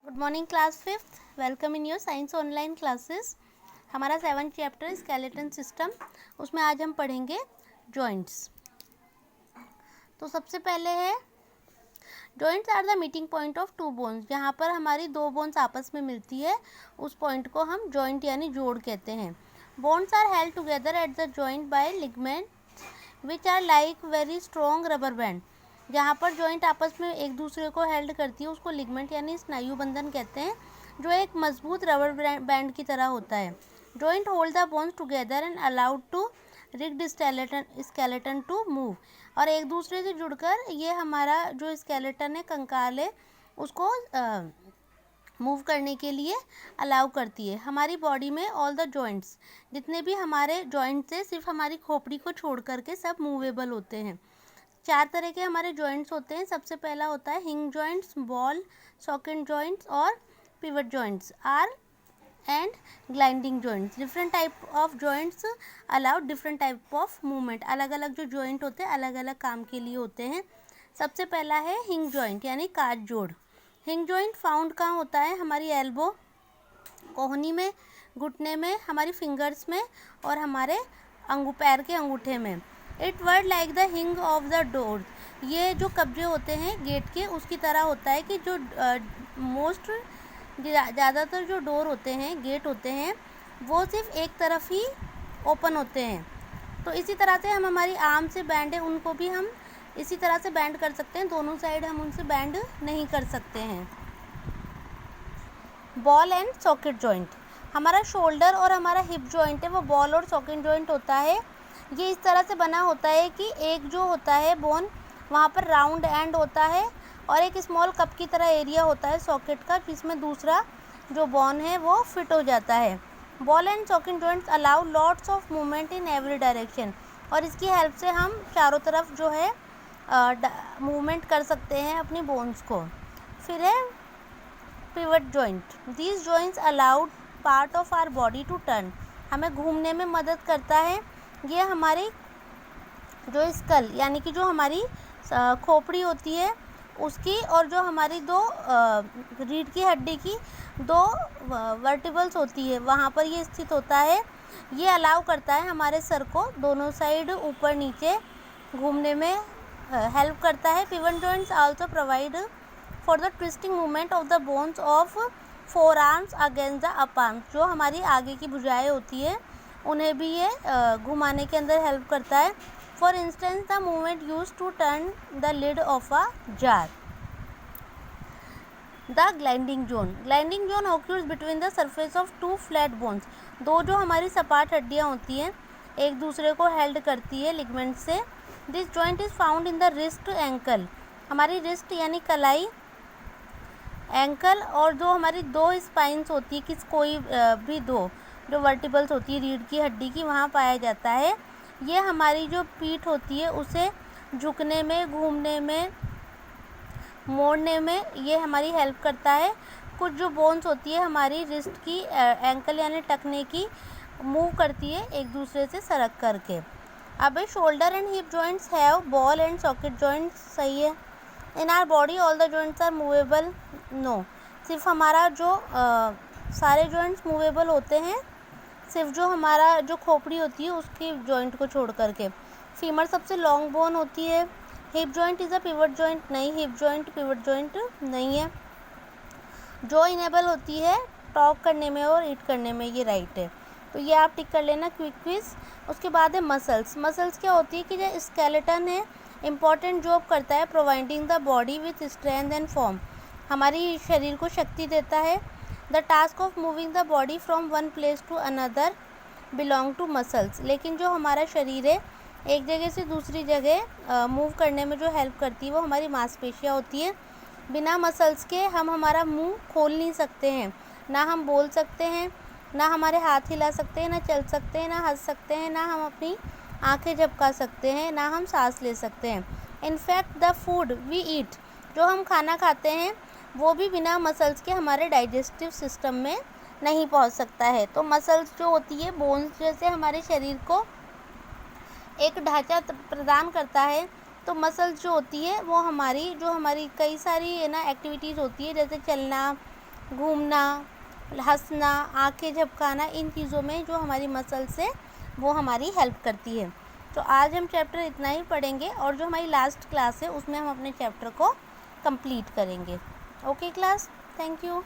Good morning class fifth, welcome in your science online classes. हमारा 7th chapter skeleton system, उसमें आज हम पढ़ेंगे जॉइंट्स। तो सबसे पहले है joints are the meeting point of two bones. जहाँ पर हमारी दो बोन्स आपस में मिलती है उस पॉइंट को हम जॉइंट यानी जोड़ कहते हैं। Bones are held together at the joint by ligament which are like very strong rubber band. जहाँ पर जॉइंट आपस में एक दूसरे को हेल्ड करती है उसको लिगमेंट यानी स्नायु बंधन कहते हैं, जो एक मजबूत रबर बैंड की तरह होता है। Joint hold the bones together and allowed to rigid skeleton to move. और एक दूसरे से जुड़कर ये हमारा जो स्केलेटन है, कंकाल है, उसको मूव करने के लिए अलाउ करती है। हमारी बॉडी में ऑल द जॉइंट्स, जितने भी हमारे जॉइंट्स है, सिर्फ हमारी खोपड़ी को छोड़ करके सब मूवेबल होते हैं। 4 तरह के हमारे जॉइंट्स होते हैं। सबसे पहला होता है hinge joints, ball socket joints और pivot joints are and gliding joints. Different type of joints allow different type of movement. अलग अलग जो जॉइंट होते हैं अलग अलग काम के लिए होते हैं। सबसे पहला है हिंग जॉइंट यानी काज जोड़। हिंग जॉइंट फाउंड कहाँ होता है? हमारी एल्बो, कोहनी में, घुटने में, हमारी फिंगर्स में और हमारे पैर के अंगूठे में। इट वर्ड लाइक द हिंग ऑफ द डोर। ये जो कब्जे होते हैं गेट के, उसकी तरह होता है कि जो मोस्ट ज़्यादातर जो डोर होते हैं, गेट होते हैं, वो सिर्फ एक तरफ ही ओपन होते हैं। तो इसी तरह से हम हमारी आर्म से बैंड है उनको भी हम इसी तरह से बैंड कर सकते हैं। दोनों साइड हम उनसे बैंड नहीं कर सकते हैं। Ball and socket joint. हमारा शोल्डर और हमारा हिप जॉइंट है वो बॉल और सॉकेट जॉइंट होता है। ये इस तरह से बना होता है कि एक जो होता है बोन, वहाँ पर राउंड एंड होता है और एक स्मॉल कप की तरह एरिया होता है सॉकेट का, जिसमें दूसरा जो बोन है वो फिट हो जाता है। Ball and socket joints allow lots of movement in every direction. और इसकी हेल्प से हम चारों तरफ जो है मूवमेंट कर सकते हैं अपनी बोन्स को। फिर है pivot joint. These joints allowed part of our body to turn. हमें घूमने में मदद करता है। ये हमारी जो स्कल यानी कि जो हमारी खोपड़ी होती है उसकी और जो हमारी दो रीढ़ की हड्डी की दो वर्टिबल्स होती है, वहाँ पर ये स्थित होता है। ये अलाउ करता है हमारे सर को दोनों साइड ऊपर नीचे घूमने में हेल्प करता है। Pivot joints also provide for the twisting movement of the bones of four arms against the up arms. जो हमारी आगे की भुजाएं होती है उन्हें भी ये घुमाने के अंदर हेल्प करता है। For instance the movement use to turn the lid of a jar. The gliding joint. Gliding joint occurs between the surface of two flat bones. दो जो हमारी सपाट हड्डियाँ होती हैं एक दूसरे को हेल्ड करती है लिगमेंट से। This joint is found in the wrist ankle. हमारी रिस्ट यानी कलाई, एंकल और जो हमारी दो स्पाइंस होती है, किस कोई भी दो जो वर्टिबल्स होती है रीढ़ की हड्डी की, वहाँ पाया जाता है। ये हमारी जो पीठ होती है उसे झुकने में, घूमने में, मोड़ने में ये हमारी हेल्प करता है। कुछ जो बोन्स होती है हमारी रिस्ट की, एंकल यानी टखने की, मूव करती है एक दूसरे से सरक करके। अब shoulder and hip joints have ball and socket joints. सही है। In our body all the joints are movable. No, सिर्फ हमारा जो सारे जॉइंट्स मूवेबल होते हैं, सिर्फ जो हमारा जो खोपड़ी होती है उसकी जॉइंट को छोड़ करके। फीमर सबसे लॉन्ग बोन होती है। Hip joint is a pivot joint नहीं, हिप जॉइंट पिवट जॉइंट नहीं है। जो इनेबल होती है टॉक करने में और ईट करने में, ये राइट है। तो ये आप टिक कर लेना क्विक क्विज। उसके बाद है मसल्स। मसल्स क्या होती है कि जो स्केलेटन है इम्पॉर्टेंट जॉब करता है providing the body with strength and form. हमारी शरीर को शक्ति देता है। The task of moving the body from one place to another belong to muscles. लेकिन जो हमारा शरीर है एक जगह से दूसरी जगह मूव करने में जो हेल्प करती है वो हमारी मांसपेशियाँ होती है। बिना मसल्स के हम हमारा मुंह खोल नहीं सकते हैं, ना हम बोल सकते हैं, ना हमारे हाथ हिला सकते हैं, ना चल सकते हैं, ना हंस सकते हैं, ना हम अपनी आंखें झपका सकते हैं, ना हम सांस ले सकते हैं। In fact the food we eat, जो हम खाना खाते हैं, वो भी बिना मसल्स के हमारे डाइजेस्टिव सिस्टम में नहीं पहुंच सकता है। तो मसल्स जो होती है बोन्स जैसे हमारे शरीर को एक ढांचा प्रदान करता है। तो मसल्स जो होती है वो हमारी कई सारी है ना एक्टिविटीज़ होती है, जैसे चलना, घूमना, हंसना, आंखें झपकाना, इन चीज़ों में जो हमारी मसल्स है वो हमारी हेल्प करती है। तो आज हम चैप्टर इतना ही पढ़ेंगे और जो हमारी लास्ट क्लास है उसमें हम अपने चैप्टर को कंप्लीट करेंगे। Okay class, thank you.